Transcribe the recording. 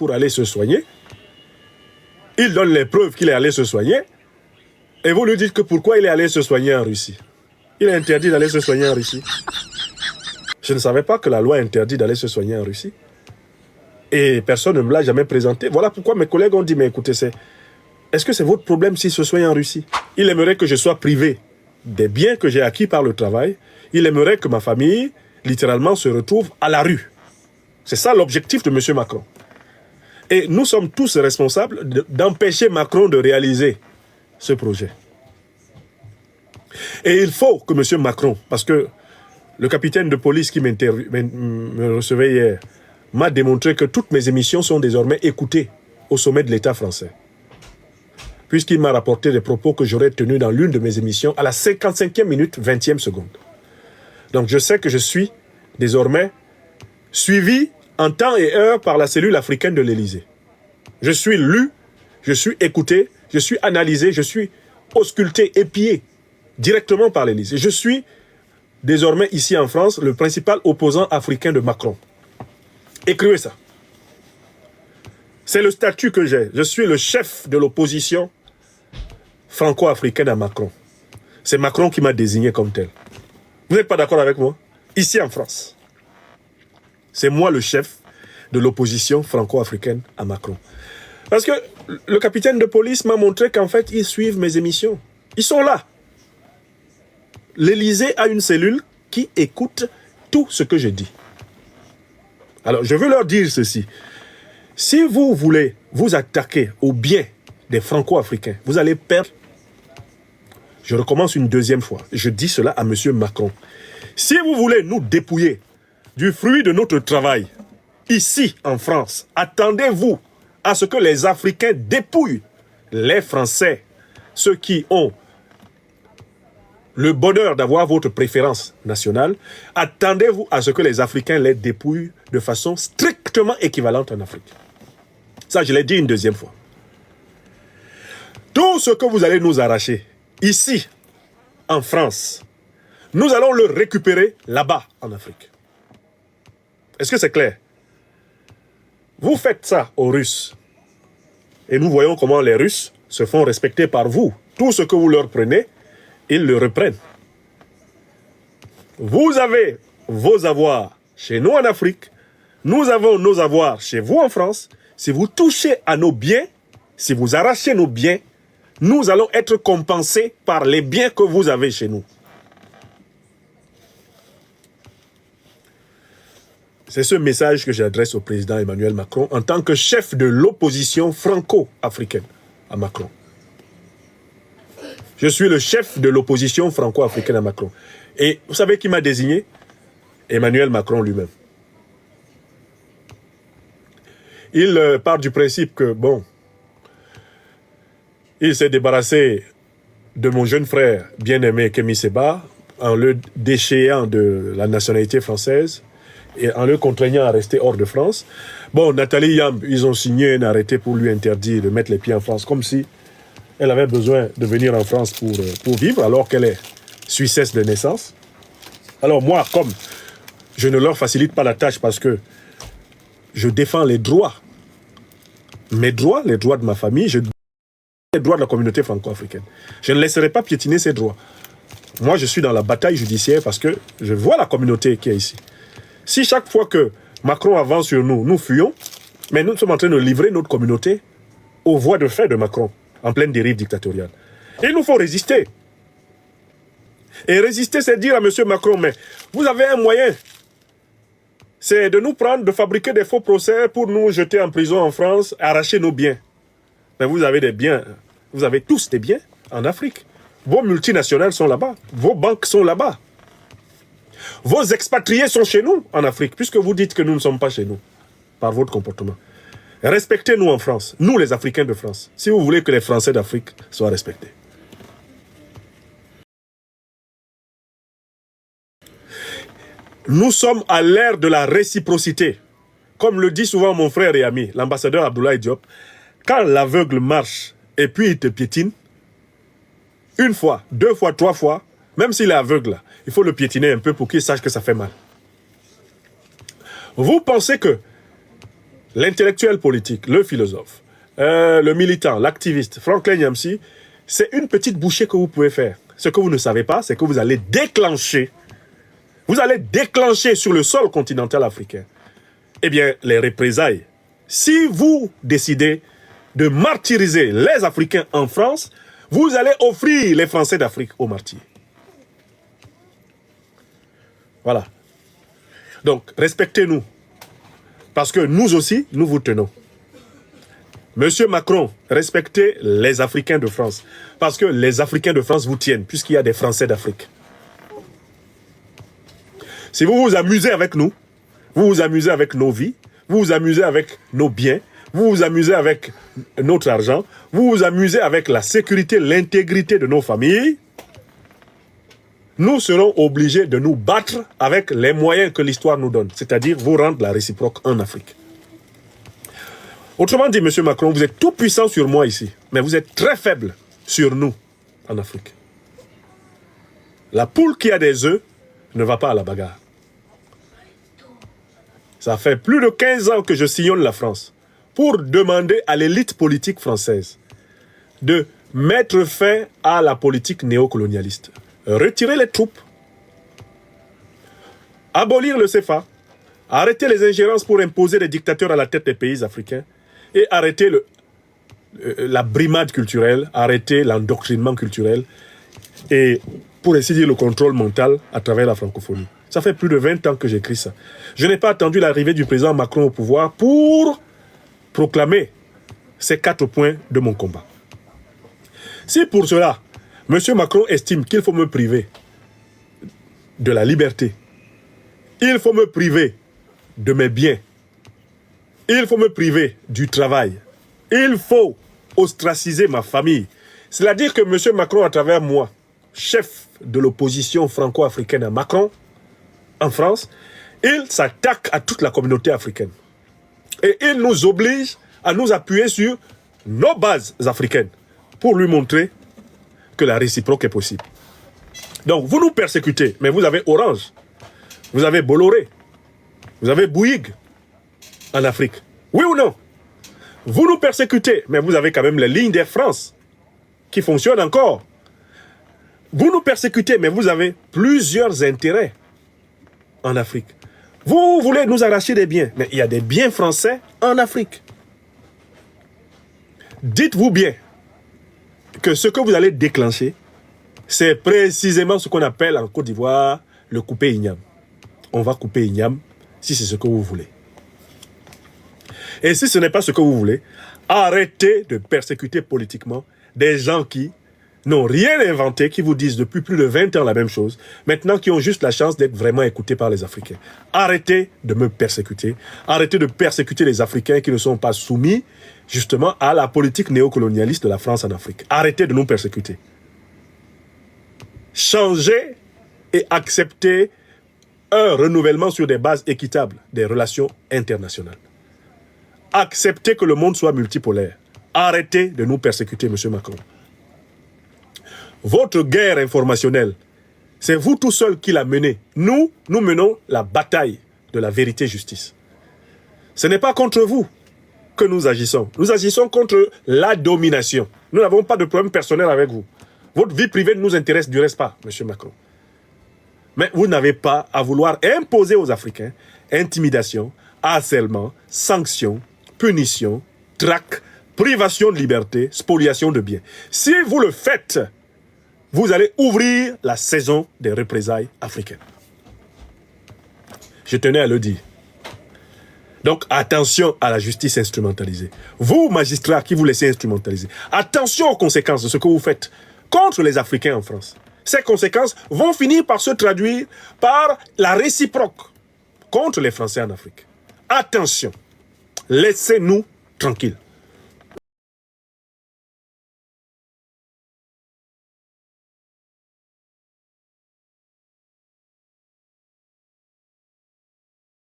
pour aller se soigner. Il donne les preuves qu'il est allé se soigner. Et vous lui dites que pourquoi il est allé se soigner en Russie. Il est interdit d'aller se soigner en Russie. Je ne savais pas que la loi interdit d'aller se soigner en Russie. Et personne ne me l'a jamais présenté. Voilà pourquoi mes collègues ont dit, mais écoutez, est-ce que c'est votre problème s'il se soigne en Russie? Il aimerait que je sois privé des biens que j'ai acquis par le travail. Il aimerait que ma famille, littéralement, se retrouve à la rue. C'est ça l'objectif de M. Macron. Et nous sommes tous responsables d'empêcher Macron de réaliser ce projet. Et il faut que M. Macron, parce que le capitaine de police qui me recevait hier m'a démontré que toutes mes émissions sont désormais écoutées au sommet de l'État français. Puisqu'il m'a rapporté des propos que j'aurais tenus dans l'une de mes émissions à la 55e minute, 20e seconde. Donc je sais que je suis désormais suivi en temps et heure par la cellule africaine de l'Élysée. Je suis lu, je suis écouté, je suis analysé, je suis ausculté, épié directement par l'Élysée. Je suis désormais ici en France le principal opposant africain de Macron. Écrivez ça. C'est le statut que j'ai. Je suis le chef de l'opposition franco-africaine à Macron. C'est Macron qui m'a désigné comme tel. Vous n'êtes pas d'accord avec moi? Ici en France. C'est moi le chef de l'opposition franco-africaine à Macron. Parce que le capitaine de police m'a montré qu'en fait, ils suivent mes émissions. Ils sont là. L'Élysée a une cellule qui écoute tout ce que je dis. Alors, je veux leur dire ceci. Si vous voulez vous attaquer au bien des franco-africains, vous allez perdre. Je recommence une deuxième fois. Je dis cela à M. Macron. Si vous voulez nous dépouiller du fruit de notre travail, ici en France, attendez-vous à ce que les Africains dépouillent les Français, ceux qui ont le bonheur d'avoir votre préférence nationale, attendez-vous à ce que les Africains les dépouillent de façon strictement équivalente en Afrique. Ça, je l'ai dit une deuxième fois. Tout ce que vous allez nous arracher, ici, en France, nous allons le récupérer là-bas, en Afrique. Est-ce que c'est clair? Vous faites ça aux Russes. Et nous voyons comment les Russes se font respecter par vous. Tout ce que vous leur prenez, ils le reprennent. Vous avez vos avoirs chez nous en Afrique. Nous avons nos avoirs chez vous en France. Si vous touchez à nos biens, si vous arrachez nos biens, nous allons être compensés par les biens que vous avez chez nous. C'est ce message que j'adresse au président Emmanuel Macron en tant que chef de l'opposition franco-africaine à Macron. Je suis le chef de l'opposition franco-africaine à Macron. Et vous savez qui m'a désigné? Emmanuel Macron lui-même. Il part du principe que, bon, il s'est débarrassé de mon jeune frère bien-aimé Kémy Séba en le déchéant de la nationalité française et en le contraignant à rester hors de France. Bon, Nathalie Yamb, ils ont signé un arrêté pour lui interdire de mettre les pieds en France, comme si elle avait besoin de venir en France pour vivre, alors qu'elle est suissesse de naissance. Alors moi, comme je ne leur facilite pas la tâche parce que je défends les droits, mes droits, les droits de ma famille, je défends les droits de la communauté franco-africaine. Je ne laisserai pas piétiner ces droits. Moi, je suis dans la bataille judiciaire parce que je vois la communauté qui est ici. Si chaque fois que Macron avance sur nous, nous fuyons, mais nous sommes en train de livrer notre communauté aux voies de fait de Macron, en pleine dérive dictatoriale. Il nous faut résister. Et résister, c'est dire à M. Macron, mais vous avez un moyen. C'est de nous prendre, de fabriquer des faux procès pour nous jeter en prison en France, arracher nos biens. Mais vous avez des biens, vous avez tous des biens en Afrique. Vos multinationales sont là-bas, vos banques sont là-bas. Vos expatriés sont chez nous en Afrique, puisque vous dites que nous ne sommes pas chez nous, par votre comportement. Respectez-nous en France, nous les Africains de France, si vous voulez que les Français d'Afrique soient respectés. Nous sommes à l'ère de la réciprocité. Comme le dit souvent mon frère et ami, l'ambassadeur Abdoulaye Diop, quand l'aveugle marche et puis il te piétine, une fois, deux fois, trois fois, même s'il est aveugle, il faut le piétiner un peu pour qu'il sache que ça fait mal. Vous pensez que l'intellectuel politique, le philosophe, le militant, l'activiste, Franklin Nyamsi, c'est une petite bouchée que vous pouvez faire. Ce que vous ne savez pas, c'est que vous allez déclencher sur le sol continental africain, eh bien, les représailles. Si vous décidez de martyriser les Africains en France, vous allez offrir les Français d'Afrique aux martyrs. Voilà. Donc, respectez-nous. Parce que nous aussi, nous vous tenons. Monsieur Macron, respectez les Africains de France. Parce que les Africains de France vous tiennent, puisqu'il y a des Français d'Afrique. Si vous vous amusez avec nous, vous vous amusez avec nos vies, vous vous amusez avec nos biens, vous vous amusez avec notre argent, vous vous amusez avec la sécurité, l'intégrité de nos familles, nous serons obligés de nous battre avec les moyens que l'histoire nous donne, c'est-à-dire vous rendre la réciproque en Afrique. Autrement dit, M. Macron, vous êtes tout puissant sur moi ici, mais vous êtes très faible sur nous en Afrique. La poule qui a des œufs ne va pas à la bagarre. Ça fait plus de 15 ans que je sillonne la France pour demander à l'élite politique française de mettre fin à la politique néocolonialiste. Retirer les troupes, abolir le CFA, arrêter les ingérences pour imposer des dictateurs à la tête des pays africains et arrêter la brimade culturelle, arrêter l'endoctrinement culturel et, pour ainsi dire, le contrôle mental à travers la francophonie. Ça fait plus de 20 ans que j'écris ça. Je n'ai pas attendu l'arrivée du président Macron au pouvoir pour proclamer ces 4 points de mon combat. Si pour cela, M. Macron estime qu'il faut me priver de la liberté, il faut me priver de mes biens, il faut me priver du travail, il faut ostraciser ma famille, c'est-à-dire que M. Macron, à travers moi, chef de l'opposition franco-africaine à Macron, en France, il s'attaque à toute la communauté africaine. Et il nous oblige à nous appuyer sur nos bases africaines pour lui montrer que la réciproque est possible. Donc, vous nous persécutez, mais vous avez Orange, vous avez Bolloré, vous avez Bouygues en Afrique. Oui ou non? Vous nous persécutez, mais vous avez quand même les lignes d'Air France qui fonctionnent encore. Vous nous persécutez, mais vous avez plusieurs intérêts en Afrique. Vous voulez nous arracher des biens, mais il y a des biens français en Afrique. Dites-vous bien que ce que vous allez déclencher, c'est précisément ce qu'on appelle en Côte d'Ivoire le couper igname. On va couper igname si c'est ce que vous voulez. Et si ce n'est pas ce que vous voulez, arrêtez de persécuter politiquement des gens qui n'ont rien inventé, qui vous disent depuis plus de 20 ans la même chose, maintenant qui ont juste la chance d'être vraiment écoutés par les Africains. Arrêtez de me persécuter, arrêtez de persécuter les Africains qui ne sont pas soumis justement à la politique néocolonialiste de la France en Afrique. Arrêtez de nous persécuter. Changez et acceptez un renouvellement sur des bases équitables des relations internationales. Acceptez que le monde soit multipolaire. Arrêtez de nous persécuter, M. Macron. Votre guerre informationnelle, c'est vous tout seul qui la menez. Nous menons la bataille de la vérité-justice. Ce n'est pas contre vous que nous agissons. Nous agissons contre la domination. Nous n'avons pas de problème personnel avec vous. Votre vie privée ne nous intéresse du reste pas, M. Macron. Mais vous n'avez pas à vouloir imposer aux Africains intimidation, harcèlement, sanctions, punition, traque, privation de liberté, spoliation de biens. Si vous le faites, vous allez ouvrir la saison des représailles africaines. Je tenais à le dire. Donc, attention à la justice instrumentalisée. Vous, magistrats qui vous laissez instrumentaliser, attention aux conséquences de ce que vous faites contre les Africains en France. Ces conséquences vont finir par se traduire par la réciproque contre les Français en Afrique. Attention, laissez-nous tranquilles.